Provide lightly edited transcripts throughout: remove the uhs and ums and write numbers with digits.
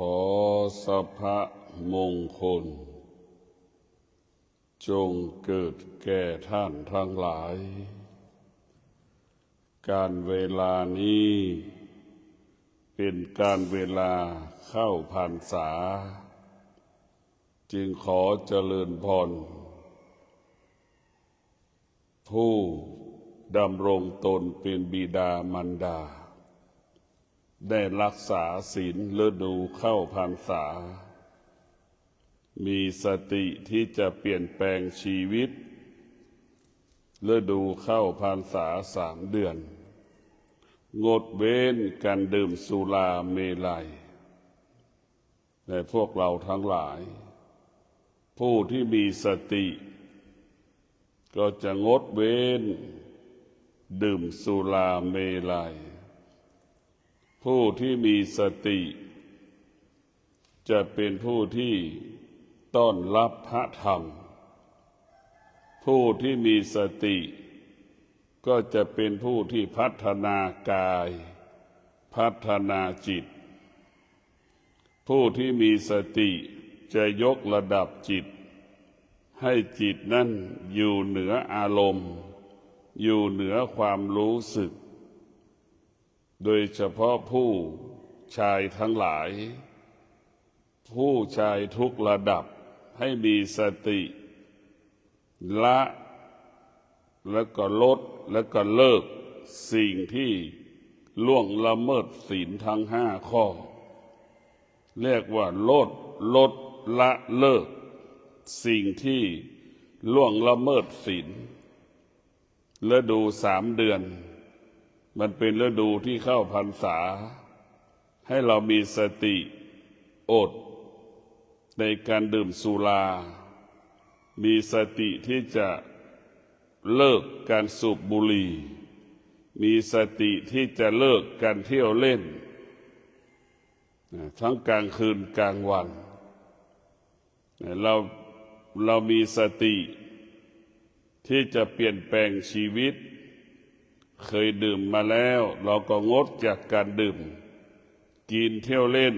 ขอสัพพะมงคลจงเกิดแก่ท่านทั้งหลายการเวลานี้เป็นการเวลาเข้าพรรษาจึงขอเจริญพรผู้ดำรงตนเป็นบิดามารดาได้รักษาศีลฤดูเข้าพรรษามีสติที่จะเปลี่ยนแปลงชีวิตฤดูเข้าพรรษา3 เดือนงดเว้นการดื่มสุราเมลัยและพวกเราทั้งหลายผู้ที่มีสติก็จะงดเว้นดื่มสุราเมลัยผู้ที่มีสติจะเป็นผู้ที่ต้อนรับพระธรรมผู้ที่มีสติก็จะเป็นผู้ที่พัฒนากายพัฒนาจิตผู้ที่มีสติจะยกระดับจิตให้จิตนั้นอยู่เหนืออารมณ์อยู่เหนือความรู้สึกโดยเฉพาะผู้ชายทั้งหลายผู้ชายทุกระดับให้มีสติละแล้วก็ลดแล้วก็เลิกสิ่งที่ล่วงละเมิดศีลทั้ง5 ข้อเรียกว่าลดละเลิกสิ่งที่ล่วงละเมิดศีลฤดู3 เดือนมันเป็นฤดูที่เข้าพรรษาให้เรามีสติอดในการดื่มสุรามีสติที่จะเลิกการสูบบุหรี่มีสติที่จะเลิกการเที่ยวเล่นทั้งกลางคืนกลางวันเรามีสติที่จะเปลี่ยนแปลงชีวิตเคยดื่มมาแล้วเราก็งดจากการดื่มกินเที่ยวเล่น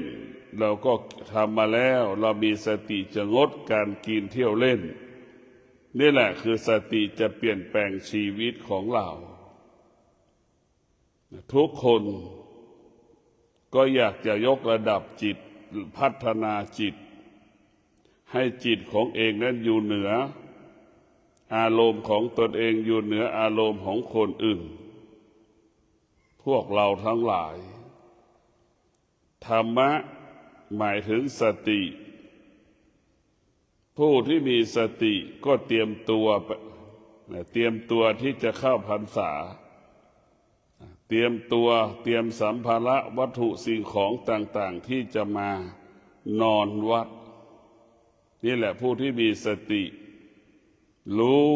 เราก็ทำมาแล้วเรามีสติจะงดการกินเที่ยวเล่นนี่แหละคือสติจะเปลี่ยนแปลงชีวิตของเราทุกคนก็อยากจะยกระดับจิตพัฒนาจิตให้จิตของเองนั้นอยู่เหนืออารมณ์ของตนเองอยู่เหนืออารมณ์ของคนอื่นพวกเราทั้งหลายธรรมะหมายถึงสติผู้ที่มีสติก็เตรียมตัวที่จะเข้าพรรษาเตรียมสัมภาระวัตถุสิ่งของต่างๆที่จะมานอนวัดนี่แหละผู้ที่มีสติรู้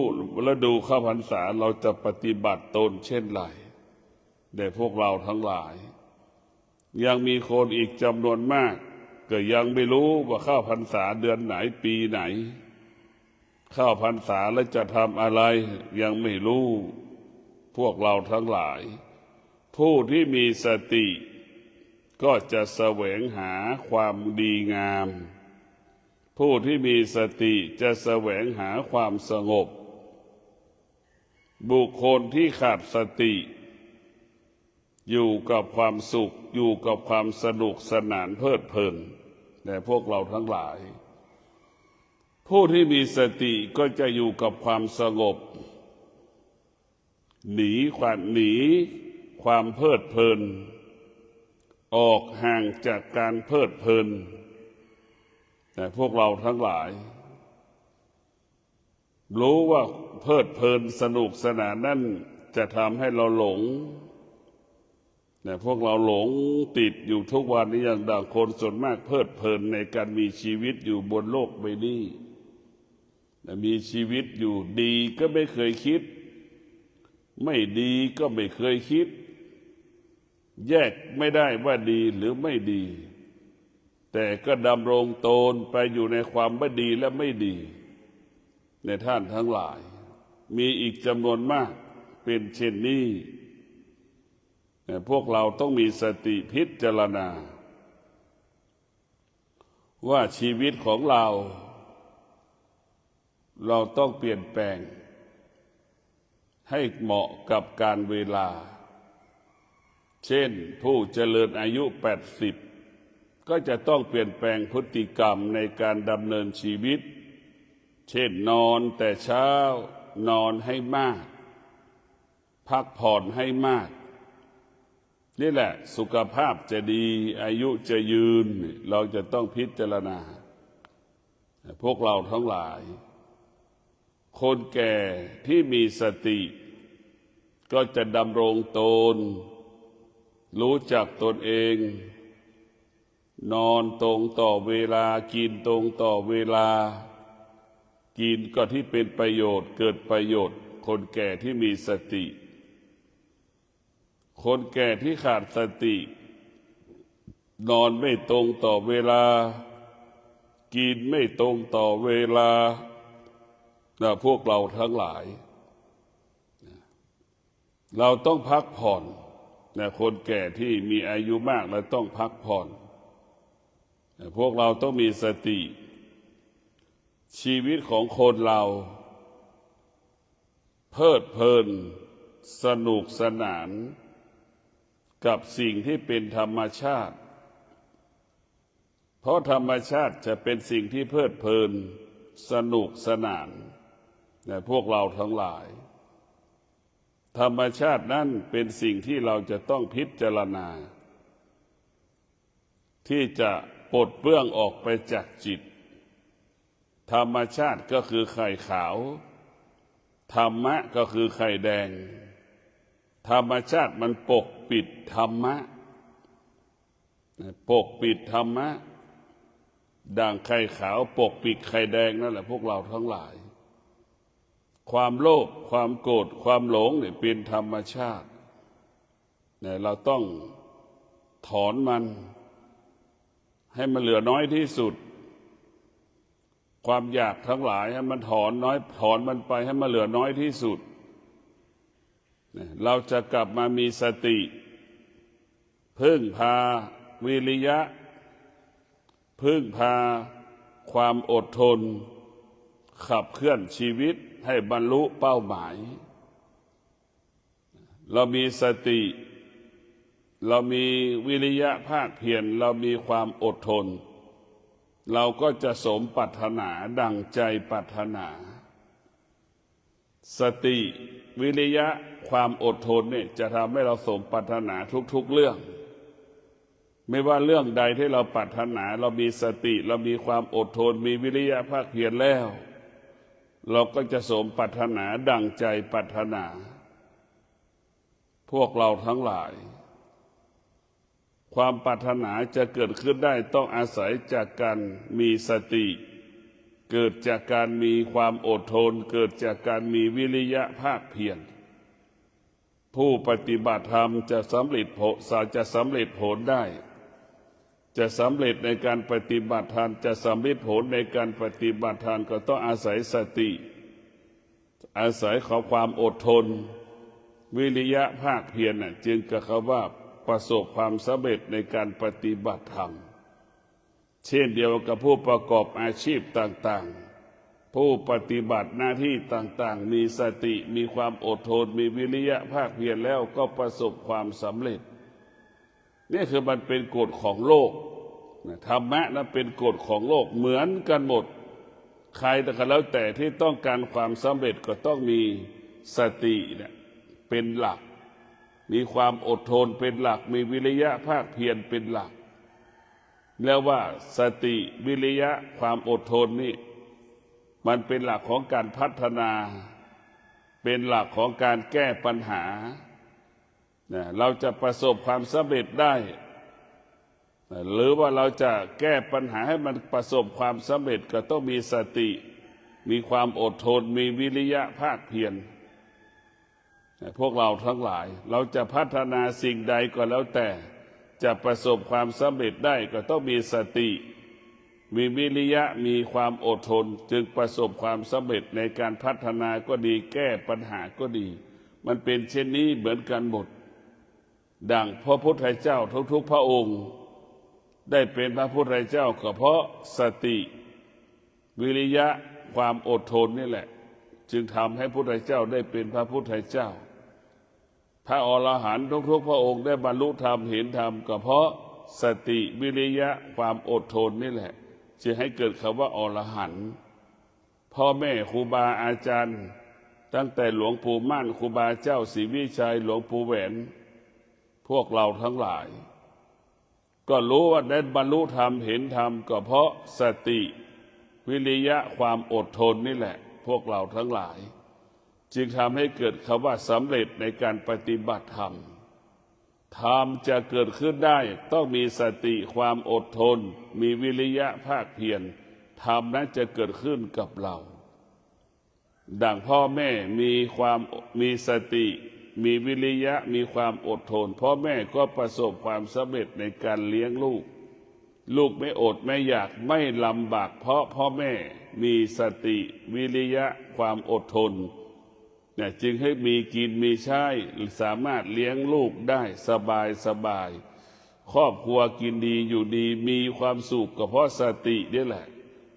และดูเข้าพรรษาเราจะปฏิบัติตนเช่นไรแต่พวกเราทั้งหลายยังมีคนอีกจำนวนมากก็ยังไม่รู้ว่าเข้าพรรษาเดือนไหนปีไหนเข้าพรรษาแล้วจะทำอะไรยังไม่รู้พวกเราทั้งหลายผู้ที่มีสติก็จะแสวงหาความดีงามผู้ที่มีสติจะแสวงหาความสงบบุคคลที่ขาดสติอยู่กับความสุขอยู่กับความสนุกสนานเพลิดเพลินแต่พวกเราทั้งหลายผู้ที่มีสติก็จะอยู่กับความสงบหนีความเพลิดเพลินออกห่างจากการเพลิดเพลินแต่พวกเราทั้งหลายรู้ว่าเพลิดเพลินสนุกสนานนั่นจะทำให้เราหลงแต่พวกเราหลงติดอยู่ทุกวันนี้อย่างดังคนส่วนมากเพลิดเพลินในการมีชีวิตอยู่บนโลกใบนี้มีชีวิตอยู่ดีก็ไม่เคยคิดไม่ดีก็ไม่เคยคิดแยกไม่ได้ว่าดีหรือไม่ดีแต่ก็ดำรงตนไปอยู่ในความไม่ดีและไม่ดีในท่านทั้งหลายมีอีกจำนวนมากเป็นเช่นนี้พวกเราต้องมีสติพิจารณา ว่าชีวิตของเราต้องเปลี่ยนแปลงให้เหมาะกับการเวลาเช่นผู้เจริญอายุ80ก็จะต้องเปลี่ยนแปลงพฤติกรรมในการดำเนินชีวิตเช่นนอนแต่เช้านอนให้มากพักผ่อนให้มากนี่แหละสุขภาพจะดีอายุจะยืนเราจะต้องพิจารณาพวกเราทั้งหลายคนแก่ที่มีสติก็จะดำรงตนรู้จักตนเองนอนตรงต่อเวลากินตรงต่อเวลากินก็ที่เป็นประโยชน์เกิดประโยชน์คนแก่ที่มีสติคนแก่ที่ขาดสตินอนไม่ตรงต่อเวลากินไม่ตรงต่อเวลาพวกเราทั้งหลายเราต้องพักผ่อนคนแก่ที่มีอายุมากเราต้องพักผ่อนพวกเราต้องมีสติชีวิตของคนเราเพลิดเพลินสนุกสนานกับสิ่งที่เป็นธรรมชาติเพราะธรรมชาติจะเป็นสิ่งที่เพลิดเพลินสนุกสนานพวกเราทั้งหลายธรรมชาตินั้นเป็นสิ่งที่เราจะต้องพิจารณาที่จะปลดเปลื้องออกไปจากจิตธรรมชาติก็คือไข่ขาวธรรมะก็คือไข่แดงธรรมชาติมันปกปิดธรรมะปกปิดธรรมะด่างไข่ขาวปกปิดไข่แดงนั่นแหละพวกเราทั้งหลายความโลภความโกรธความหลงเนี่ยเป็นธรรมชาติเราต้องถอนมันให้มันเหลือน้อยที่สุดความอยากทั้งหลายให้มันถอนมันไปให้มันเหลือน้อยที่สุดเราจะกลับมามีสติพึ่งพาวิริยะพึ่งพาความอดทนขับเคลื่อนชีวิตให้บรรลุเป้าหมายเรามีสติเรามีวิริยะภาคเพียรเรามีความอดทนเราก็จะสมปรารถนาดังใจปรารถนาสติวิริยะความอดทนเนี่ยจะทำให้เราสมปรารถนาทุกๆเรื่องไม่ว่าเรื่องใดที่เราปรารถนาเรามีสติเรามีความอดทนมีวิริยะภาคเพียรแล้วเราก็จะสมปรารถนาดังใจปรารถนาพวกเราทั้งหลายความปรารถนาจะเกิดขึ้นได้ต้องอาศัยจากการมีสติเกิดจากการมีความอดทนเกิดจากการมีวิริยะภาคเพียรผู้ปฏิบัติธรรมจะสำเร็จผลได้จะสำเร็จในการปฏิบัติธรรมจะสำเร็จผลในการปฏิบัติธรรมก็ต้องอาศัยสติอาศัยของความอดทนวิริยะภาคเพียรจึงกล่าวว่าประสบความสำเร็จในการปฏิบัติธรรมเช่นเดียวกับผู้ประกอบอาชีพต่างๆผู้ปฏิบัติหน้าที่ต่างๆมีสติมีความอดทนมีวิริยะภาคเพียรแล้วก็ประสบความสำเร็จนี่คือมันเป็นกฎของโลกธรรมะนั้นเป็นกฎของโลกเหมือนกันหมดใครแต่ก็แล้วแต่ที่ต้องการความสำเร็จก็ต้องมีสติเป็นหลักมีความอดทนเป็นหลักมีวิริยะภาคเพียรเป็นหลักแล้วว่าสติวิริยะความอดทนนี่มันเป็นหลักของการพัฒนาเป็นหลักของการแก้ปัญหาเราจะประสบความสำเร็จได้หรือว่าเราจะแก้ปัญหาให้มันประสบความสำเร็จก็ต้องมีสติมีความอดทนมีวิริยะภาคเพียรพวกเราทั้งหลายเราจะพัฒนาสิ่งใดก็แล้วแต่จะประสบความสำเร็จได้ก็ต้องมีสติมีวิริยะมีความอดทนจึงประสบความสำเร็จในการพัฒนาก็ดีแก้ปัญหาก็ดีมันเป็นเช่นนี้เหมือนกันหมดดังพระพุทธเจ้าทุกๆพระองค์ ได้เป็นพระพุทธเจ้าก็เพราะสติวิริยะความอดทนนี่แหละจึงทำให้พระพุทธเจ้าได้เป็นพระพุทธเจ้าพระอรหันต์ทุกๆพระองค์ได้บรรลุธรรมเห็นธรรมก็เพราะสติวิริยะความอดทนนี่แหละจึงให้เกิดคำว่าอรหันต์พ่อแม่ครูบาอาจารย์ตั้งแต่หลวงปู่มั่นครูบาเจ้าศรีวิชัยหลวงปู่แหวนพวกเราทั้งหลายก็รู้ว่าได้บรรลุธรรมเห็นธรรมก็เพราะสติวิริยะความอดทนนี่แหละพวกเราทั้งหลายจึงทำให้เกิดคำว่าสำเร็จในการปฏิบัติธรรมธรรมจะเกิดขึ้นได้ต้องมีสติความอดทนมีวิริยะภาคเพียรธรรมนั้นจะเกิดขึ้นกับเราดังพ่อแม่มีสติมีวิริยะมีความอดทนพ่อแม่ก็ประสบความสำเร็จในการเลี้ยงลูกลูกไม่อดไม่อยากไม่ลำบากเพราะพ่อแม่มีสติวิริยะความอดทนเนี่ยจึงให้มีกินมีใช้สามารถเลี้ยงลูกได้สบายครอบครัวกินดีอยู่ดีมีความสุขก็เพราะสตินี่แหละ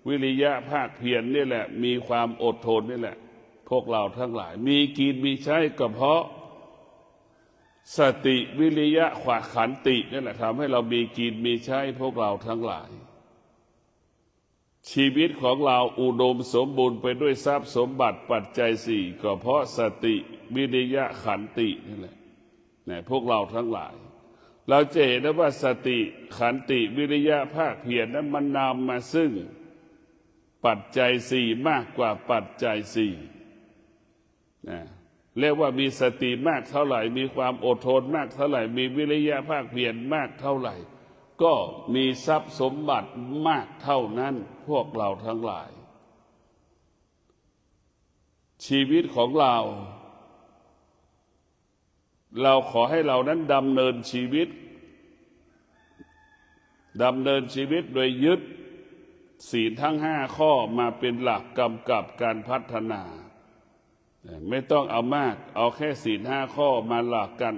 วิริยะภาคเพียรนี่แหละมีความอดทนนี่แหละพวกเราทั้งหลายมีกินมีใช้ก็เพราะสติวิริยะขวาขันตินี่แหละทำให้เรามีกินมีใช้พวกเราทั้งหลายชีวิตของเราอุดมสมบูรณ์ไปด้วยทรัพย์สมบัติปัจจัยสี่ก็เพราะสติวิริยะขันตินี่แหละเนี่ยพวกเราทั้งหลายเราจะเห็นได้ว่าสติขันติวิริยะภาคเพียรนั้นมันนำมาซึ่งปัจจัยสี่มากกว่าปัจจัยสี่นะเรียกว่ามีสติมากเท่าไหร่มีความอดทนมากเท่าไหร่มีวิริยะภาคเพียรมากเท่าไหร่ก็มีทรัพย์สมบัติมากเท่านั้นพวกเราทั้งหลายชีวิตของเราขอให้เรานั้นดำเนินชีวิตโดยยึดศีลทั้งห้าข้อมาเป็นหลักกำกับการพัฒนาไม่ต้องเอามากเอาแค่ศีลห้าข้อมาหลักกัน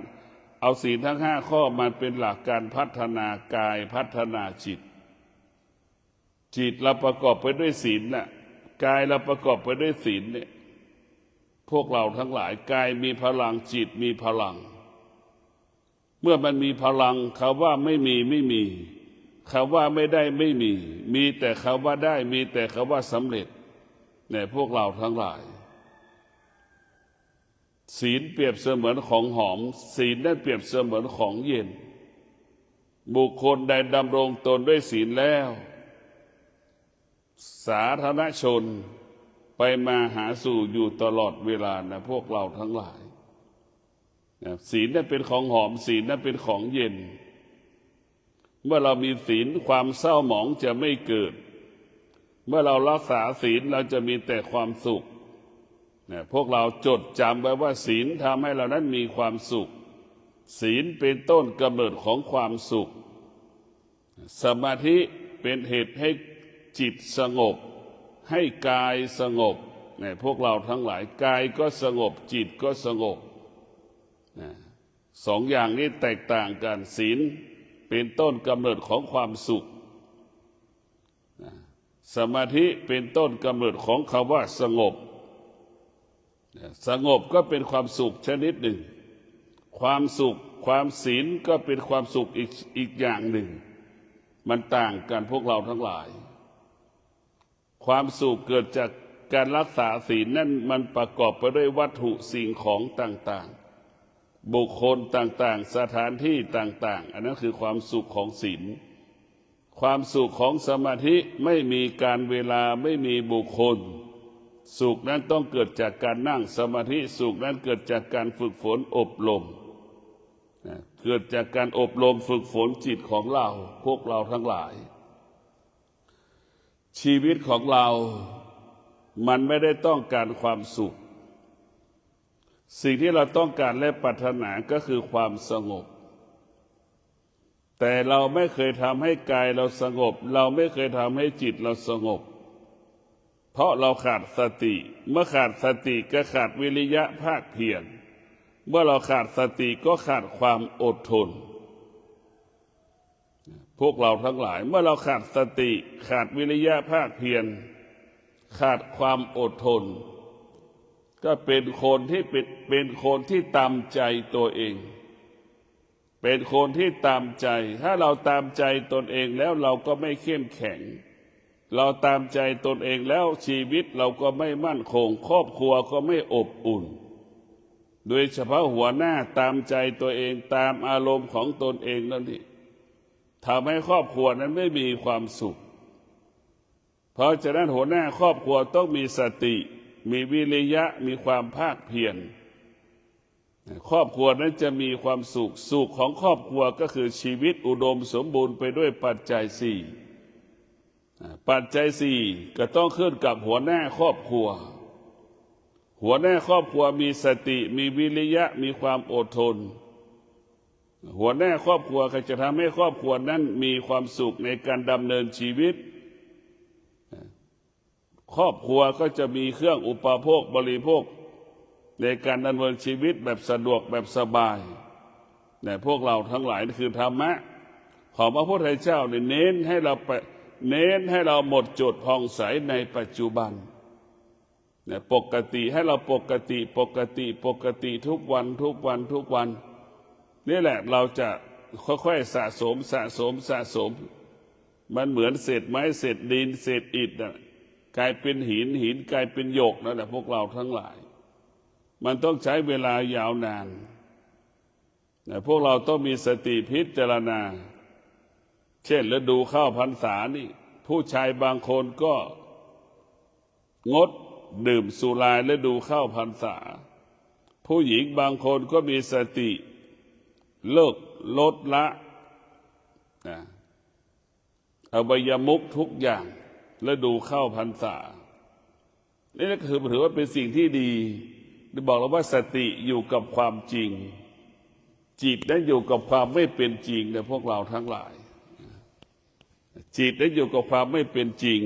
เอาศีลทั้งห้าข้อมาเป็นหลักการพัฒนากายพัฒนาจิตเราประกอบไปด้วยศีลน่ะกายเราประกอบไปด้วยศีลเนี่ยพวกเราทั้งหลายกายมีพลังจิตมีพลังเมื่อมันมีพลังคำว่าไม่มีคำว่าไม่ได้ไม่มีแต่คำว่าได้มีแต่คำว่าสำเร็จเนี่ยพวกเราทั้งหลายศีลเปรียบเสมือนของหอมศีลนั้นเปรียบเสมือนของเย็นบุคคลใดดำรงตนด้วยศีลแล้วสาธารณชนไปมาหาสู่อยู่ตลอดเวลานะพวกเราทั้งหลายศีลนั้นเป็นของหอมศีลนั้นเป็นของเย็นเมื่อเรามีศีลความเศร้าหมองจะไม่เกิดเมื่อเรารักษาศีลเราจะมีแต่ความสุขพวกเราจดจำไว้ว่าศีลทำให้เรานั้นมีความสุขศีลเป็นต้นกำเนิดของความสุขสมาธิเป็นเหตุให้จิตสงบให้กายสงบพวกเราทั้งหลายกายก็สงบจิตก็สงบสองอย่างนี้แตกต่างกันศีลเป็นต้นกำเนิดของความสุขสมาธิเป็นต้นกำเนิดของคำว่าสงบสงบก็เป็นความสุขชนิดหนึ่งความสุขความศีลก็เป็นความสุขอีกอย่างหนึ่งมันต่างกันพวกเราทั้งหลายความสุขเกิดจากการรักษาศีลนั่นมันประกอบไปด้วยวัตถุสิ่งของต่างๆบุคคลต่างๆสถานที่ต่างๆอันนั้นคือความสุขของศีลความสุขของสมาธิไม่มีการเวลาไม่มีบุคคลสุขนั้นต้องเกิดจากการนั่งสมาธิสุขนั้นเกิดจากการฝึกฝนอบรมเกิดจากการอบรมฝึกฝนจิตของเราพวกเราทั้งหลายชีวิตของเรามันไม่ได้ต้องการความสุขสิ่งที่เราต้องการและปรารถนาก็คือความสงบแต่เราไม่เคยทำให้กายเราสงบเราไม่เคยทำให้จิตเราสงบเพราะเราขาดสติเมื่อขาดสติก็ขาดวิริยะภาคเพียรเมื่อเราขาดสติก็ขาดความอดทน พวกเราทั้งหลายเมื่อเราขาดสติขาดวิริยะภาคเพียรขาดความอดทนก็เป็นคนที่เป็นคนที่ตามใจตัวเองเป็นคนที่ตามใจถ้าเราตามใจตนเองแล้วเราก็ไม่เข้มแข็งเราตามใจตนเองแล้วชีวิตเราก็ไม่มั่นคงครอบครัวก็ไม่อบอุ่นโดยเฉพาะหัวหน้าตามใจตัวเองตามอารมณ์ของตนเองนั่นนี่ทำให้ครอบครัวนั้นไม่มีความสุขเพราะฉะนั้นหัวหน้าครอบครัวต้องมีสติมีวิริยะมีความภาคเพียรครอบครัวนั้นจะมีความสุขสุขของครอบครัวก็คือชีวิตอุดมสมบูรณ์ไปด้วยปัจจัยสี่ปัจจัยสี่ก็ต้องขึ้นกับหัวหน้าครอบครัวหัวหน้าครอบครัวมีสติมีวิริยะมีความอดทนหัวหน้าครอบครัวก็จะทำให้ครอบครัวนั้นมีความสุขในการดำเนินชีวิตครอบครัวก็จะมีเครื่องอุปโภคบริโภคในการดำเนินชีวิตแบบสะดวกแบบสบายแต่พวกเราทั้งหลายนี่คือธรรมะของพระพุทธเจ้าเน้นให้เราหมดจดผ่องใสในปัจจุบันปกติให้เราปกติทุกวันนี่แหละเราจะค่อยๆสะสมมันเหมือนเศษไม้เศษดินเศษอิฐกลายเป็นหินกลายเป็นหยกนั่นแหละพวกเราทั้งหลายมันต้องใช้เวลายาวนานพวกเราต้องมีสติพิจารณาเช่นฤดูเข้าพรรษานี่ผู้ชายบางคนก็งดดื่มสุราฤดูเข้าพรรษาผู้หญิงบางคนก็มีสติเลิกลดละอบายมุขทุกอย่างฤดูเข้าพรรษานี่ก็คือถือว่าเป็นสิ่งที่ดีได้บอกเราว่าสติอยู่กับความจริงจิตนั้นอยู่กับความไม่เป็นจริงนะพวกเราทั้งหลายจิตนั้นอยู่กับความไม่เป็นจริง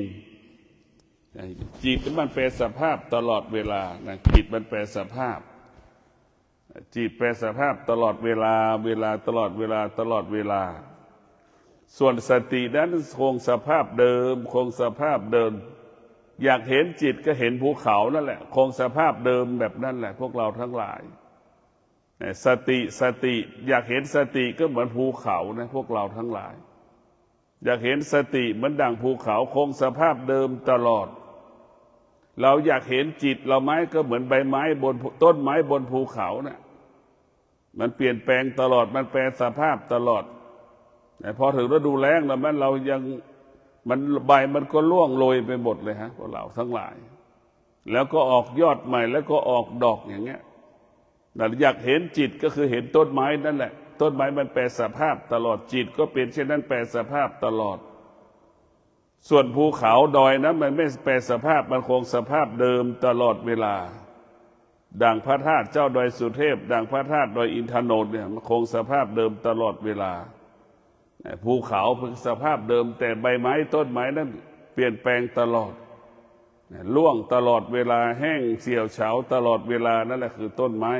จิตมันแปรสภาพตลอดเวลานะจิตมันแปรสภาพจิตแปรสภาพตลอดเวลาตลอดเวลาส่วนสตินั้นคงสภาพเดิมอยากเห็นจิตก็เห็นภูเขานั่นแหละคงสภาพเดิมแบบนั้นแหละพวกเราทั้งหลายสติอยากเห็นสติก็เหมือนภูเขานะพวกเราทั้งหลายอยากเห็นสติเหมือนดังภูเขาคงสภาพเดิมตลอดเราอยากเห็นจิตเราไม้ก็เหมือนใบไม้บนต้นไม้บนภูเขานะมันเปลี่ยนแปลงตลอดมันแปรสภาพตลอดแต่พอถึงฤดูแล้งแล้วมันเรายังมันใบมันก็ร่วงโรยไปหมดเลยฮะพวกเราทั้งหลายแล้วก็ออกยอดใหม่แล้วก็ออกดอกอย่างเงี้ยแต่อยากเห็นจิตก็คือเห็นต้นไม้นั่นแหละต้นไม้มันแปรสภาพตลอดจิตก็เป็นเช่นนั้นแปรสภาพตลอดส่วนภูเขาดอยนะมันไม่แปรสภาพมันคงสภาพเดิมตลอดเวลาดังพระธาตุเจ้าดอยสุเทพดังพระธาตุดอยอินทนนท์เนี่ยมันคงสภาพเดิมตลอดเวลาภูเขาเป็นสภาพเดิมแต่ใบไม้ต้นไม้นั้นเปลี่ยนแปลงตลอดร่วงตลอดเวลาแห้งเสียวเฉาตลอดเวลานั่นแหละคือต้นไม้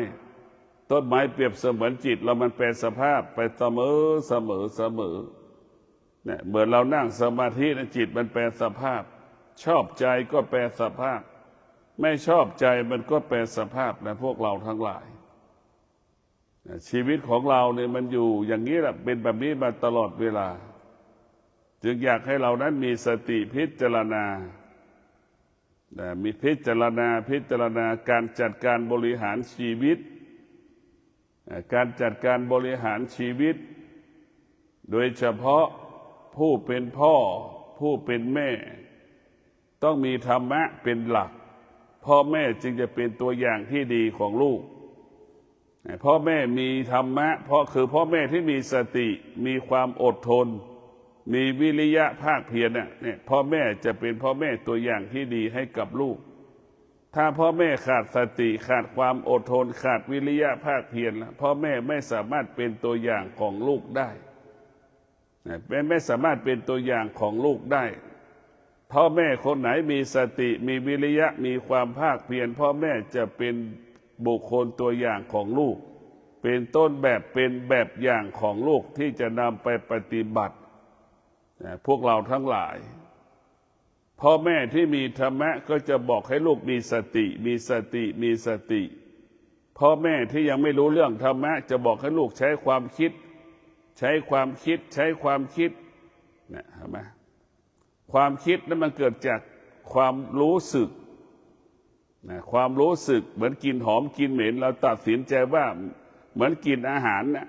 เปรียบเสมือนจิตเรามันแปรสภาพไปเสมอเนี่ยเหมือนเรานั่งสมาธินะจิตมันแปรสภาพชอบใจก็แปรสภาพไม่ชอบใจมันก็แปรสภาพนะพวกเราทั้งหลายชีวิตของเราเนี่ยมันอยู่อย่างนี้แหละเป็นแบบนี้มาตลอดเวลาจึงอยากให้เรานั้นมีสติพิจารณามีพิจารณาการจัดการบริหารชีวิตการจัดการบริหารชีวิตโดยเฉพาะผู้เป็นพ่อผู้เป็นแม่ต้องมีธรรมะเป็นหลักพ่อแม่จึงจะเป็นตัวอย่างที่ดีของลูกพ่อแม่มีธรรมะพ่อแม่ที่มีสติมีความอดทนมีวิริยะภาคเพียรเนี่ยพ่อแม่จะเป็นพ่อแม่ตัวอย่างที่ดีให้กับลูกถ้าพ่อแม่ขาดสติขาดความอดทนขาดวิริยะภาคเพียรพ่อแม่ไม่สามารถเป็นตัวอย่างของลูกได้ไม่สามารถเป็นตัวอย่างของลูกได้พ่อแม่คนไหนมีสติมีวิริยะมีความภาคเพียรพ่อแม่จะเป็นบุคคลตัวอย่างของลูกเป็นต้นแบบเป็นแบบอย่างของลูกที่จะนำไปปฏิบัติ พวกเราทั้งหลายพ่อแม่ที่มีธรรมะก็จะบอกให้ลูกมีสติมีสติมีสติพ่อแม่ที่ยังไม่รู้เรื่องธรรมะจะบอกให้ลูกใช้ความคิดใช้ความคิดใช้ความคิดเนี่ยเห็นไหมความคิดนั้นมันเกิดจากความรู้สึกนะความรู้สึกเหมือนกินหอมกินเหม็นเราตัดสินใจว่าเหมือนกินอาหารนะ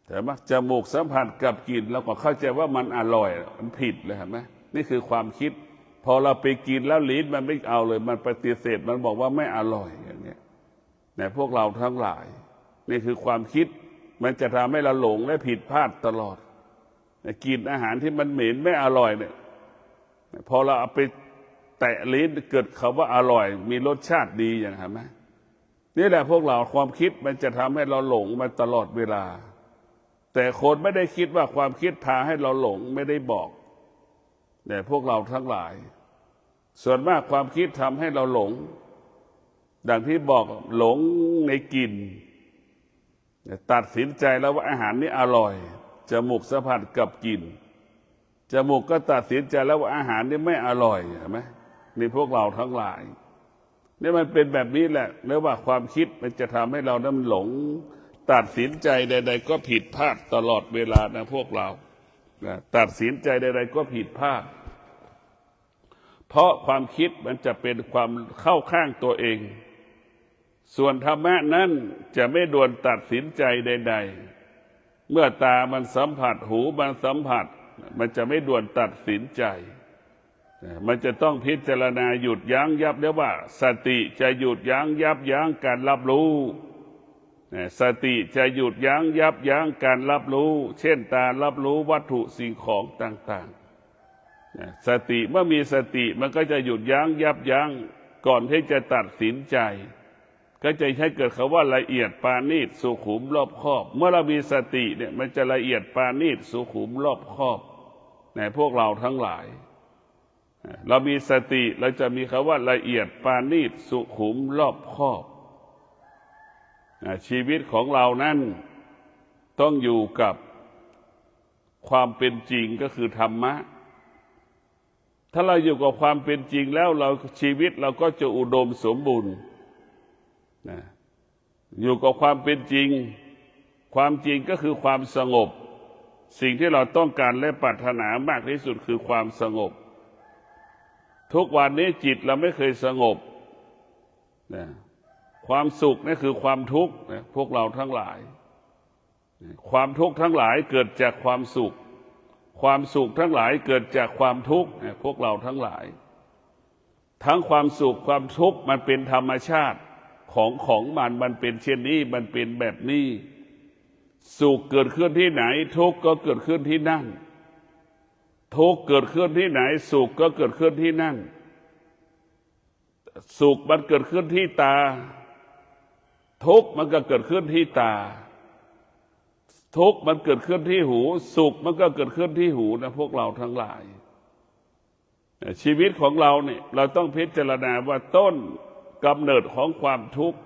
แต่ว่าจมูกสัมผัสกับกลิ่นเราก็เข้าใจว่ามันอร่อยมันผิดเลยเห็นไหมนี่คือความคิดพอเราไปกินแล้วลิ้นมันไม่เอาเลยมันปฏิเสธมันบอกว่าไม่อร่อยอย่างนี้แต่พวกเราทั้งหลายนี่คือความคิดมันจะทำให้เราหลงและผิดพลาดตลอดกินอาหารที่มันเหม็นไม่อร่อยเนี่ยพอเราเอาไปแตะลิ้นเกิดคำว่าอร่อยมีรสชาติดีอย่างเห็นไหมนี่แหละพวกเราความคิดมันจะทำให้เราหลงมาตลอดเวลาแต่คนไม่ได้คิดว่าความคิดพาให้เราหลงไม่ได้บอกแต่พวกเราทั้งหลายส่วนมากความคิดทำให้เราหลงดังที่บอกหลงในกลิ่นตัดสินใจแล้วว่าอาหารนี้อร่อยจมูกสัมผัสกับกลิ่นจมูกก็ตัดสินใจแล้วว่าอาหารนี้ไม่อร่อยเห็นไหมนี่พวกเราทั้งหลายนี่มันเป็นแบบนี้แหละเนื่องว่าความคิดมันจะทำให้เรานั้นหลงตัดสินใจใดๆก็ผิดพลาดตลอดเวลานะพวกเราตัดสินใจใดๆก็ผิดพลาดเพราะความคิดมันจะเป็นความเข้าข้างตัวเองส่วนธรรมะนั้นจะไม่ด่วนตัดสินใจใดๆเมื่อตามันสัมผัสหูมันสัมผัสมันจะไม่ด่วนตัดสินใจมันจะต้องพิจารณาหยุดยั้งยับเรียกว่าสติจะหยุดยั้งยับยั้งการรับรู้สติจะหยุดยั้งยับยั้งการรับรู้เช่นตารับรู้วัตถุสิ่งของต่างๆสติเมื่อมีสติมันก็จะหยุดยั้งยับยั้งก่อนที่จะตัดสินใจก็จะใช้เกิดคำว่าละเอียดปาณีตสุขุมรอบคอบเมื่อเรามีสติเนี่ยมันจะละเอียดปาณีตสุขุมรอบคอบในพวกเราทั้งหลายเรามีสติเราจะมีคำว่าละเอียดปาณีตสุขุมรอบคอบชีวิตของเรานั้นต้องอยู่กับความเป็นจริงก็คือธรรมะถ้าเราอยู่กับความเป็นจริงแล้วเราชีวิตเราก็จะอุดมสมบูรณ์อยู่กับความเป็นจริงความจริงก็คือความสงบสิ่งที่เราต้องการและปรารถนามากที่สุดคือความสงบทุกวันนี้จิตเราไม่เคยสงบความสุขนี่คือความทุกข์พวกเราทั้งหลายความทุกข์ทั้งหลายเกิดจากความสุขความสุขทั้งหลายเกิดจากความทุกข์พวกเราทั้งหลายทั้งความสุขความทุกข์มันเป็นธรรมชาติของมันเป็นเช่นนี้มันเป็นแบบนี้สุขเกิดขึ้นที่ไหนทุกข์ก็เกิดขึ้นที่นั่นทุกข์เกิดขึ้นที่ไหนสุขก็เกิดขึ้นที่นั่นสุขมันเกิดขึ้นที่ตาทุกข์มันก็เกิดขึ้นที่ตาทุกข์มันเกิดขึ้นที่หูสุขมันก็เกิดขึ้นที่หูนะพวกเราทั้งหลายชีวิตของเราเนี่ยเราต้องพิจารณาว่าต้นกำเนิดของความทุกข์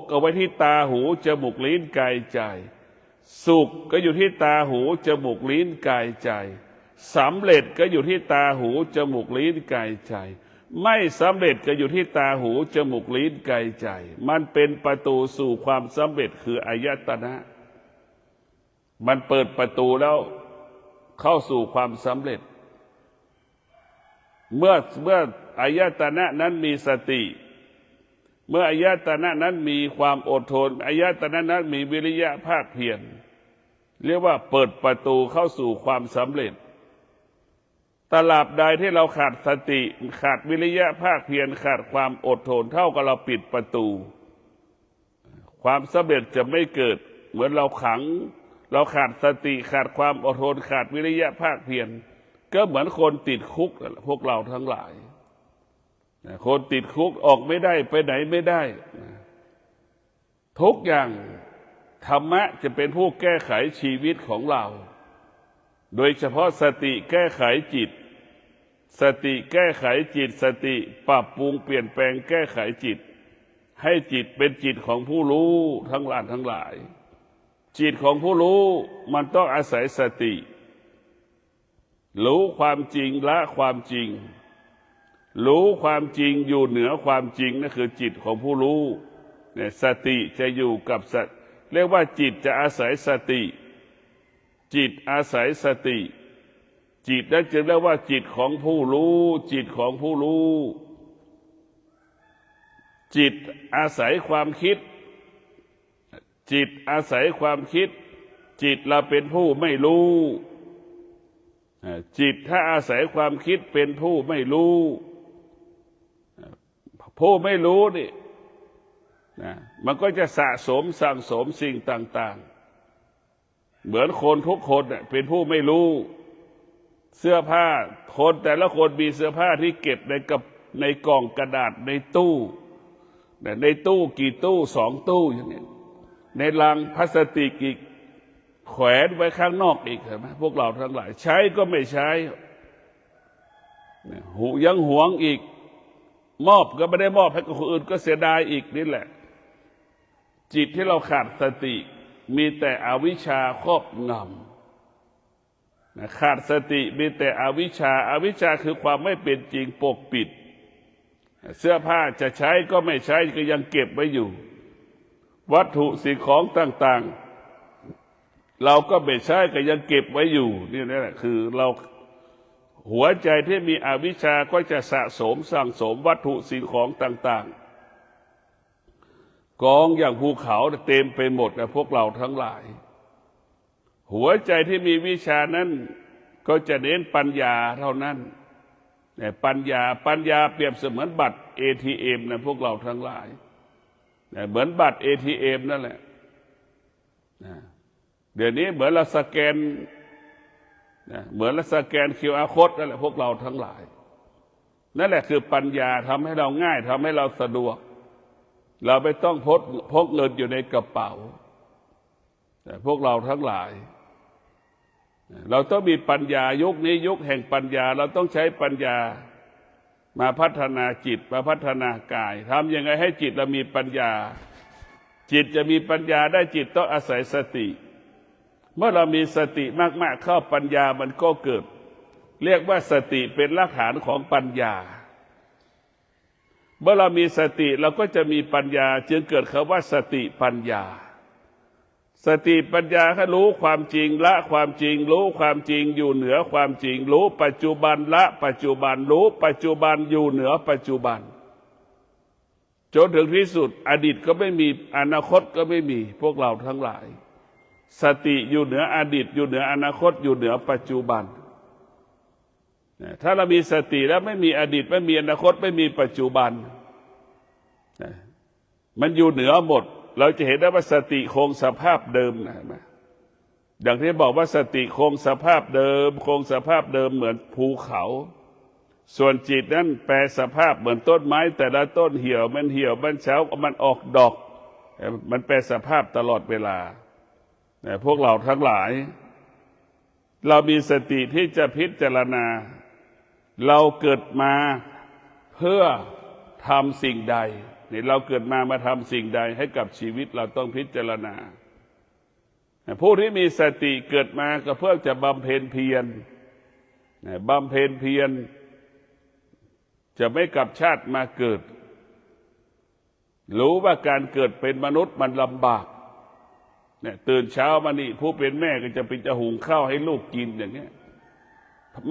เอาไว้ที่ตาหูจมูกลิ้นกายใจสุขก็อยู่ที่ตาหูจมูกลิ้นกายใจสำเร็จก็อยู่ที่ตาหูจมูกลิ้นกายใจไม่สำเร็จก็อยู่ที่ตาหูจมูกลิ้นกายใจมันเป็นประตูสู่ความสำเร็จคืออายตนะมันเปิดประตูแล้วเข้าสู่ความสำเร็จเมื่ออายตนะนั้นมีสติเมื่ออายตนะนั้นมีความอดทนอายตนะนั้นมีวิริยะภาคเพียรเรียกว่าเปิดประตูเข้าสู่ความสำเร็จตราบใดที่เราขาดสติขาดวิริยะภาคเพียรขาดความอดทนเท่ากับเราปิดประตูความสำเร็จจะไม่เกิดเหมือนเราขังเราขาดสติขาดความอดทนขาดวิริยะภาคเพียรก็เหมือนคนติดคุกพวกเราทั้งหลายคนติดคุกออกไม่ได้ไปไหนไม่ได้ทุกอย่างธรรมะจะเป็นผู้แก้ไขชีวิตของเราโดยเฉพาะสติแก้ไขจิตสติแก้ไขจิตสติปรับปรุงเปลี่ยนแปลงแก้ไขจิตให้จิตเป็นจิตของผู้รู้ทั้งหลาย จิตของผู้รู้มันต้องอาศัยสติรู้ความจริงละความจริงรู้ความจริงอยู่เหนือความจริงนั่นคือจิตของผู้รู้เนี่ยสติจะอยู่กับเรียกว่าจิตจะอาศัยสติจิตอาศัยสติจิตนั้นจึงเรียกว่าจิตของผู้รู้จิตของผู้รู้จิตอาศัยความคิดจิตอาศัยความคิดจิตเราเป็นผู้ไม่รู้จิตถ้าอาศัยความคิดเป็นผู้ไม่รู้ผู้ไม่รู้นี่นะมันก็จะสะสมสั่งสมสิ่งต่างๆเหมือนคนทุกคนเป็นผู้ไม่รู้เสื้อผ้าคนแต่ละคนมีเสื้อผ้าที่เก็บในกล่องกระดาษในตู้ในตู้กี่ตู้2 ตู้อย่างนี้ในลังพลาสติกอีกแขวนไว้ข้างนอกอีกเห็นไหมพวกเราทั้งหลายใช้ก็ไม่ใช้ยังหวงอีกมอบก็ไม่ได้มอบให้กับคนอื่นก็เสียดายอีกนี่แหละจิตที่เราขาดสติมีแต่อวิชชาครอบงำขาดสติมีแต่อวิชชาอวิชชาคือความไม่เป็นจริงปกปิดเสื้อผ้าจะใช้ก็ไม่ใช้ก็ยังเก็บไว้อยู่วัตถุสิ่งของต่างๆเราก็ไม่ใช้ก็ยังเก็บไว้อยู่นี่แหละคือเราหัวใจที่มีอวิชชาก็จะสะสมสั่งสมวัตถุสิ่งของต่างๆกองอย่างภูเขาเต็มไปหมดนะพวกเราทั้งหลายหัวใจที่มีวิชานั้นก็จะเน้นปัญญาเท่านั้นแต่ปัญญาเปรียบเสมือนบัตร ATM นะพวกเราทั้งหลายเหมือนบัตร ATM นั่นแหละเดี๋ยวนี้เหมือนเราสแกนเหมือนเราสแกน QR Code นั่นแหละพวกเราทั้งหลายนั่นแหละคือปัญญาทำให้เราง่ายทำให้เราสะดวกเราไม่ต้องพกเงินอยู่ในกระเป๋าแต่พวกเราทั้งหลายเราต้องมีปัญญายุคนี้ยุคแห่งปัญญาเราต้องใช้ปัญญามาพัฒนาจิตมาพัฒนากายทำยังไงให้จิตเรามีปัญญาจิตจะมีปัญญาได้จิตต้องอาศัยสติเมื่อเรามีสติมากๆเข้าปัญญามันก็เกิดเรียกว่าสติเป็นรากฐานของปัญญาเมื่อเรามีสติเราก็จะมีปัญญาจึงเกิดคำว่าสติปัญญาสติปัญญาก็รู้ความจริงละความจริงรู้ความจริงอยู่เหนือความจริงรู้ปัจจุบันละปัจจุบันรู้ปัจจุบันอยู่เหนือปัจจุบันจนถึงที่สุดอดีตก็ไม่มีอนาคตก็ไม่มีพวกเราทั้งหลายสติอยู่เหนืออดีตอยู่เหนืออนาคตอยู่เหนือปัจจุบันถ้าเรามีสติแล้วไม่มีอดีตไม่มีอนาคตไม่มีปัจจุบันมันอยู่เหนือหมดเราจะเห็นได้ว่าสติคงสภาพเดิมนะอย่างที่บอกว่าสติคงสภาพเดิมคงสภาพเดิมเหมือนภูเขาส่วนจิตนั้นแปรสภาพเหมือนต้นไม้แต่ละต้นเหี่ยวมันเช้ามันออกดอกมันแปรสภาพตลอดเวลาพวกเราทั้งหลายเรามีสติที่จะพิจารณาเราเกิดมาเพื่อทำสิ่งใดนี่เราเกิดมาทำสิ่งใดให้กับชีวิตเราต้องพิจารณาผู้ที่มีสติเกิดมาก็เพื่อจะบำเพ็ญเพียรบำเพ็ญเพียรจะไม่กลับชาติมาเกิดรู้ว่าการเกิดเป็นมนุษย์มันลำบากเนี่ยตื่นเช้ามานี่ผู้เป็นแม่ก็จะหุงข้าวให้ลูกกินอย่างเงี้ย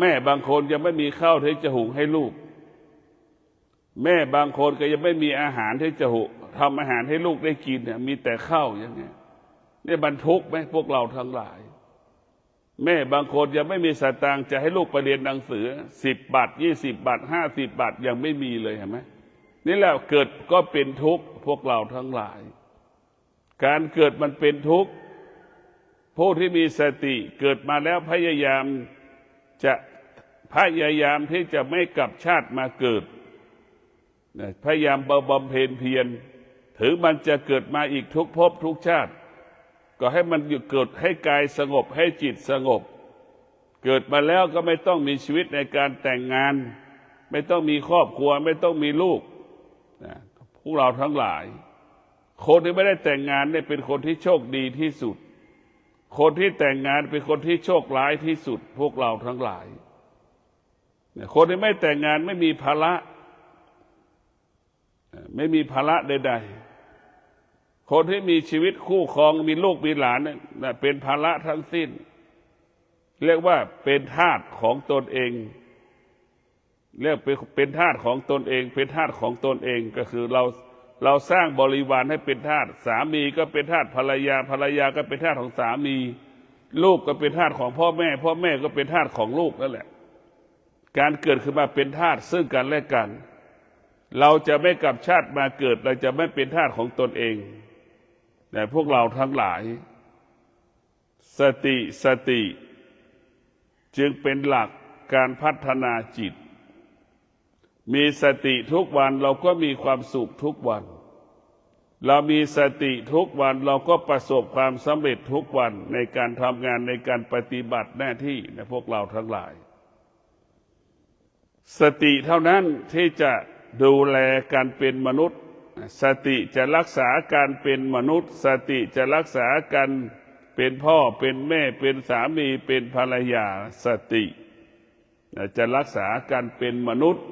แม่บางคนยังไม่มีข้าวที่จะหุงให้ลูกแม่บางคนก็ยังไม่มีอาหารที่จะทำอาหารให้ลูกได้กินเนี่ยมีแต่ข้าวอย่างเงี้ยนี่บรรทุกไหมพวกเราทั้งหลายแม่บางคนยังไม่มีสตางค์จะให้ลูกไปเรียนหนังสือ10 บาท20 บาท50 บาทยังไม่มีเลยเห็นไหมนี่แหละเกิดก็เป็นทุกข์พวกเราทั้งหลายการเกิดมันเป็นทุกข์ผู้ที่มีสติเกิดมาแล้วพยายามที่จะไม่กลับชาติมาเกิดพยายามบำเพ็ญเพียรถึงมันจะเกิดมาอีกทุกภพทุกชาติก็ให้มันเกิดให้กายสงบให้จิตสงบเกิดมาแล้วก็ไม่ต้องมีชีวิตในการแต่งงานไม่ต้องมีครอบครัวไม่ต้องมีลูกพวกเราทั้งหลายคนที่ไม่ได้แต่งงานเนี่ยเป็นคนที่โชคดีที่สุด คนที่แต่งงานเป็นคนที่โชคร้ายที่สุดพวกเราทั้งหลายคนที่ไม่แต่งงานไม่มีภาระใดๆคนที่มีชีวิตคู่ครองมีลูกมีหลานเนี่ยเป็นภาระทั้งสิ้นเรียกว่าเป็นทาสของตนเองเรียกเป็นทาสของตนเองเป็นทาสของตนเองก็คือเราสร้างบริวารให้เป็นทาสสามีก็เป็นทาสภรรยาภรรยาก็เป็นทาสของสามีลูกก็เป็นทาสของพ่อแม่พ่อแม่ก็เป็นทาสของลูกนั่นแหละการเกิดขึ้นมาเป็นทาสซึ่งกันและกันเราจะไม่กลับชาติมาเกิดเราจะไม่เป็นทาสของตนเองแต่พวกเราทั้งหลายสติจึงเป็นหลักการพัฒนาจิตมีสติทุกวันเราก็มีความสุขทุกวันเรามีสติทุกวันเราก็ประสบความสำเร็จทุกวันในการทำงานในการปฏิบัติหน้าที่ในพวกเราทั้งหลายสติเท่านั้นที่จะดูแลการเป็นมนุษย์สติจะรักษาการเป็นมนุษย์สติจะรักษาการเป็นพ่อเป็นแม่เป็นสามีเป็นภรรยาสติจะรักษาการเป็นมนุษย์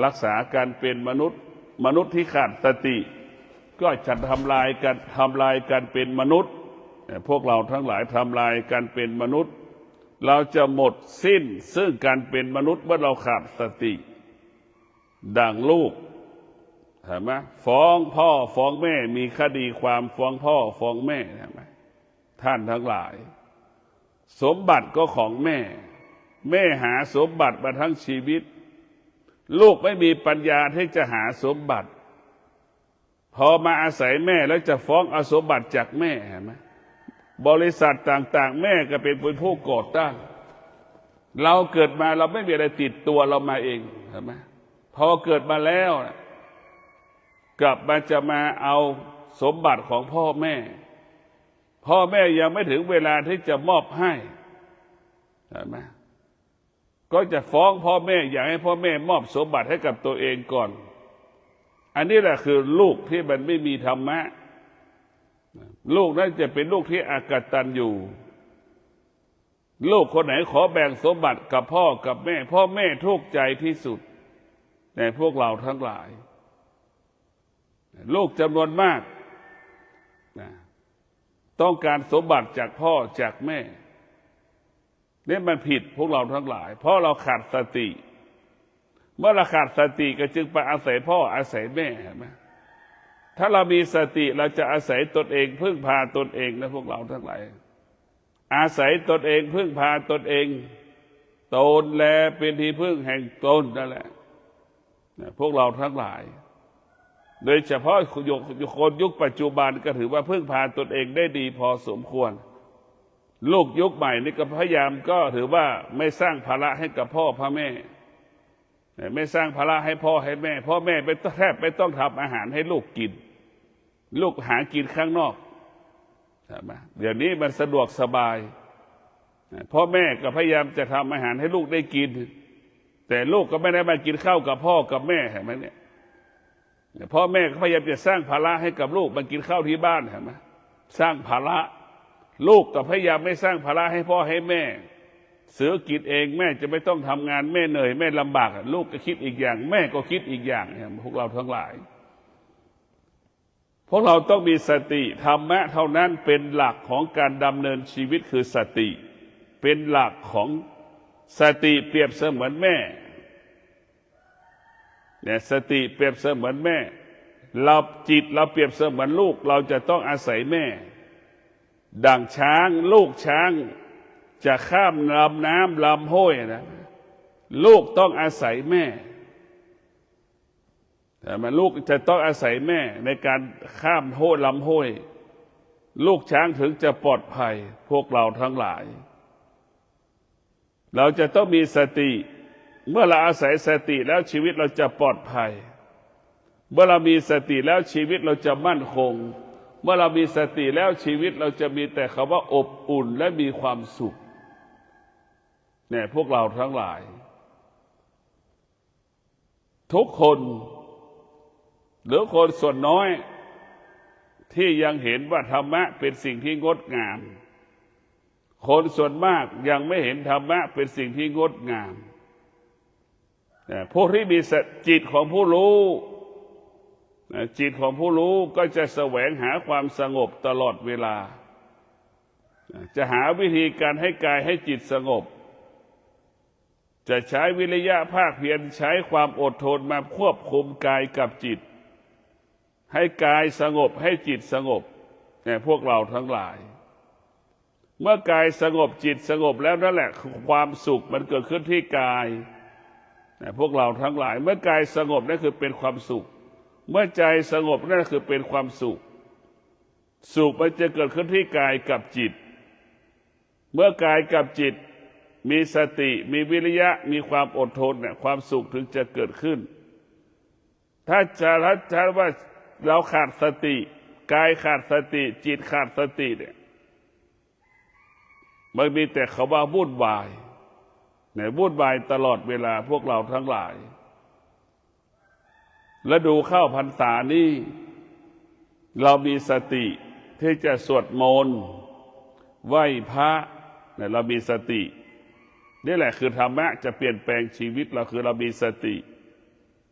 รักษาการเป็นมนุษย์ที่ขาดสติก็จะทำลายกันเป็นมนุษย์พวกเราทั้งหลายทำลายกันเป็นมนุษย์เราจะหมดสิ้นซึ่งการเป็นมนุษย์เมื่อเราขาดสติดังลูกเห็นไหมฟ้องพ่อฟ้องแม่มีคดีความฟ้องพ่อฟ้องแม่เห็นไหมท่านทั้งหลายสมบัติก็ของแม่หาสมบัติมาทั้งชีวิตลูกไม่มีปัญญาที่จะหาสมบัติพอมาอาศัยแม่แล้วจะฟ้องเอาสมบัติจากแม่เห็นไหมบริษัทต่างๆแม่ก็เป็นผู้ก่อตั้งเราเกิดมาเราไม่มีอะไรติดตัวเรามาเองเห็นไหมพอเกิดมาแล้วกลับมาจะมาเอาสมบัติของพ่อแม่ยังไม่ถึงเวลาที่จะมอบให้เห็นไหมก็จะฟ้องพ่อแม่อยากให้พ่อแม่มอบสมบัติให้กับตัวเองก่อนอันนี้แหละคือลูกที่มันไม่มีธรรมะลูกนั้นจะเป็นลูกที่อกตัญญูลูกคนไหนขอแบ่งสมบัติกับพ่อกับแม่พ่อแม่ทุกข์ใจที่สุดในพวกเราทั้งหลายลูกจำนวนมากต้องการสมบัติจากพ่อจากแม่นี่มันผิดพวกเราทั้งหลายเพราะเราขาดสติเมื่อเราขาดสติก็จึงไปอาศัยพ่ออาศัยแม่เห็นไหมถ้าเรามีสติเราจะอาศัยตนเองพึ่งพาตนเองนะพวกเราทั้งหลายอาศัยตนเองพึ่งพาตนเองตนแลเป็นที่พึ่งแห่งตนนั่นแหละพวกเราทั้งหลายโดยเฉพาะคนยุคปัจจุบันก็ถือว่าพึ่งพาตนเองได้ดีพอสมควรลูกยุคใหม่นี่ก็พยายามก็ถือว่าไม่สร้างภาระให้กับพ่อพ่อแม่ไม่สร้างภาระให้พ่อให้แม่พ่อแม่แทบไม่ต้องทำอาหารให้ลูกกินลูกหากินข้างนอกใช่ไหมเดี๋ยวนี้มันสะดวกสบายพ่อแม่ก็พยายามจะทำอาหารให้ลูกได้กินแต่ลูกก็ไม่ได้มากินข้าวกับพ่อกับแม่เห็นไหมเนี่ยพ่อแม่ก็พยายามจะสร้างภาระให้กับลูกมากินข้าวที่บ้านเห็นไหมสร้างภาระลูกก็พยายามไม่สร้างภาระให้พ่อให้แม่เสือกินเองแม่จะไม่ต้องทำงานแม่เหนื่อยแม่ลำบากลูกก็คิดอีกอย่างแม่ก็คิดอีกอย่างพวกเราทั้งหลายพวกเราต้องมีสติธรรมะเท่านั้นเป็นหลักของการดำเนินชีวิตคือสติเป็นหลักของสติเปรียบเสมือนแม่เนี่ยสติเปรียบเสมือนแม่เราจิตเราเปรียบเสมือนลูกเราจะต้องอาศัยแม่ดั่งช้างลูกช้างจะข้ามลำน้ำลำห้วยนะลูกต้องอาศัยแม่แต่มันลูกจะต้องอาศัยแม่ในการข้ามลำห้วยลูกช้างถึงจะปลอดภัยพวกเราทั้งหลายเราจะต้องมีสติเมื่อเราอาศัยสติแล้วชีวิตเราจะปลอดภัยเมื่อเรามีสติแล้วชีวิตเราจะมั่นคงเมื่อเรามีสติแล้วชีวิตเราจะมีแต่คำว่าอบอุ่นและมีความสุขเนี่ยพวกเราทั้งหลายทุกคนหรือคนส่วนน้อย ที่ยังเห็นว่าธรรมะเป็นสิ่งที่งดงามคนส่วนมากยังไม่เห็นธรรมะเป็นสิ่งที่งดงามพวกที่มีจิตของผู้รู้จิตของผู้รู้ก็จะแสวงหาความสงบตลอดเวลาจะหาวิธีการให้กายให้จิตสงบจะใช้วิริยะภาคเพียรใช้ความอดทนมาควบคุมกายกับจิตให้กายสงบให้จิตสงบพวกเราทั้งหลายเมื่อกายสงบจิตสงบแล้วนั่นแหละความสุขมันเกิดขึ้นที่กายพวกเราทั้งหลายเมื่อกายสงบนั่นคือเป็นความสุขเมื่อใจสงบนั่นคือเป็นความสุขสุขมันจะเกิดขึ้นที่กายกับจิตเมื่อกายกับจิตมีสติมีวิริยะมีความอดทนความสุขถึงจะเกิดขึ้นถ้าว่าเราขาดสติกายขาดสติจิตขาดสติเนี่ยมันมีแต่เขาว่าวุ่นวายวุ่นวายตลอดเวลาพวกเราทั้งหลายและดูเข้าพรรษานี้เรามีสติที่จะสวดมนต์ไหว้พระเรามีสตินี่แหละคือธรรมะจะเปลี่ยนแปลงชีวิตเราคือเรามีสติ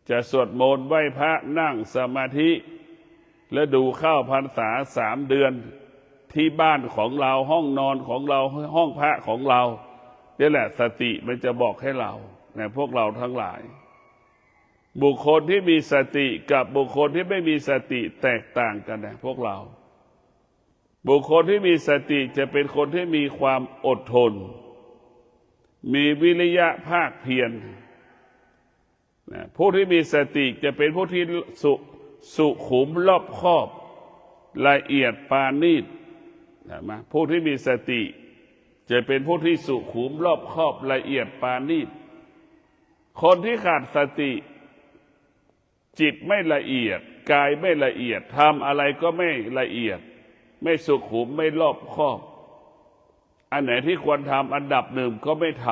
จะสวดมนต์ไหว้พระนั่งสมาธิและดูเข้าพรรษา3 เดือนที่บ้านของเราห้องนอนของเราห้องพระของเรานี่แหละสติมันจะบอกให้เราพวกเราทั้งหลายบุคคลที่มีสติกับบุคคลที่ไม่มีสติแตกต่างกันพวกเราบุคคลที่มีสติจะเป็นคนที่มีความอดทนมีวิริยะภาคเพียรผู้ที่มีสติจะเป็นผู้ที่สุขุมรอบคอบละเอียดปราณีตผู้ที่มีสติจะเป็นผู้ที่สุขุมรอบคอบละเอียดปราณีตคนที่ขาดสติจิตไม่ละเอียดกายไม่ละเอียดทำอะไรก็ไม่ละเอียดไม่สุขุมไม่รอบคอบอันไหนที่ควรทำอันดับ1ก็ไม่ท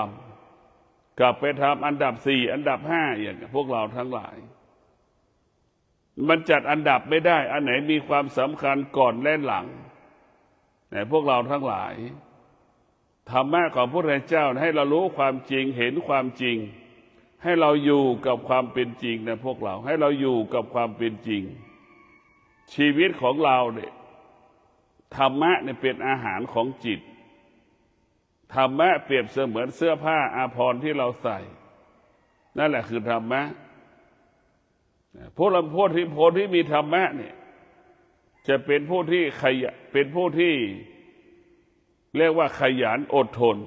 ำกลับไปทำอันดับ4อันดับ5อย่างพวกเราทั้งหลายมันจัดอันดับไม่ได้อันไหนมีความสำคัญก่อนและหลังพวกเราทั้งหลายธรรมะของพระพุทธเจ้าให้เรารู้ความจริงเห็นความจริงให้เราอยู่กับความเป็นจริงพวกเราให้เราอยู่กับความเป็นจริงชีวิตของเราเนี่ยธรรมะเป็นอาหารของจิตธรรมะเปรียบเสมือนเสื้อผ้าอาภรณ์ที่เราใส่นั่นแหละคือธรรมะพวกเราพวกที่มีธรรมะเนี่ยจะเป็นผู้ที่เป็นผู้ที่เรียกว่าขยันอดทน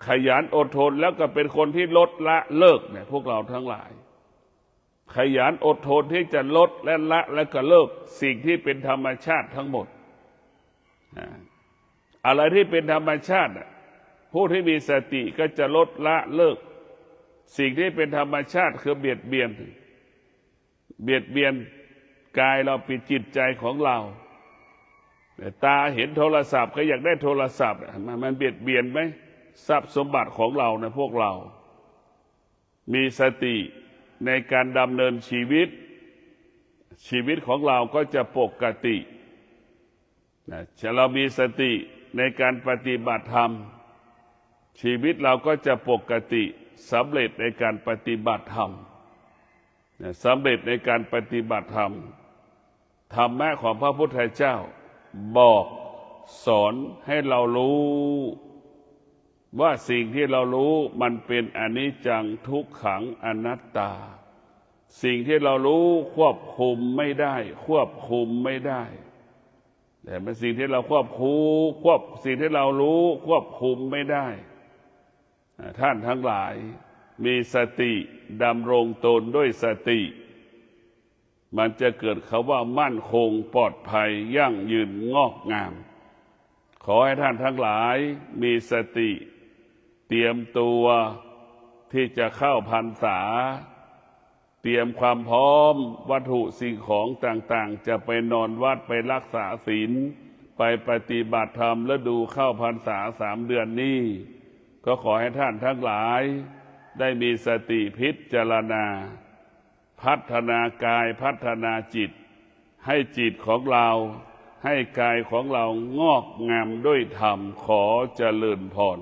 ขยันอดทนแล้วก็เป็นคนที่ลดละเลิกพวกเราทั้งหลายขยันอดทนที่จะลดและละแล้วก็เลิกสิ่งที่เป็นธรรมชาติทั้งหมดอะไรที่เป็นธรรมชาติผู้ที่มีสติก็จะลดละเลิกสิ่งที่เป็นธรรมชาติคือเบียดเบียนกายเราปิดจิตใจของเราตาเห็นโทรศัพท์ก็อยากได้โทรศัพท์มันเบียดเบียนไหมทรัพย์สมบัติของเราพวกเรามีสติในการดำเนินชีวิตของเราก็จะปกติเรามีสติในการปฏิบัติธรรมชีวิตเราก็จะปกติสำเร็จในการปฏิบัติธรรมสำเร็จในการปฏิบัติธรรมธรรมะของพระพุทธเจ้าบอกสอนให้เรารู้ว่าสิ่งที่เรารู้มันเป็นอนิจจังทุกขังอนัตตาสิ่งที่เรารู้ควบคุมไม่ได้แต่เป็นสิ่งที่เราสิ่งที่เรารู้ควบคุมไม่ได้ท่านทั้งหลายมีสติดำรงตนด้วยสติมันจะเกิดคำว่ามั่นคงปลอดภัยยั่งยืนงอกงามขอให้ท่านทั้งหลายมีสติเตรียมตัวที่จะเข้าพรรษาเตรียมความพร้อมวัตถุสิ่งของต่างๆจะไปนอนวัดไปรักษาศีลไปปฏิบัติธรรมและดูเข้าพรรษา3 เดือนนี้ก็ขอให้ท่านทั้งหลายได้มีสติพิจารณาพัฒนากายพัฒนาจิต ให้จิตของเราให้กายของเรางอกงามด้วยธรรมขอเจริญพร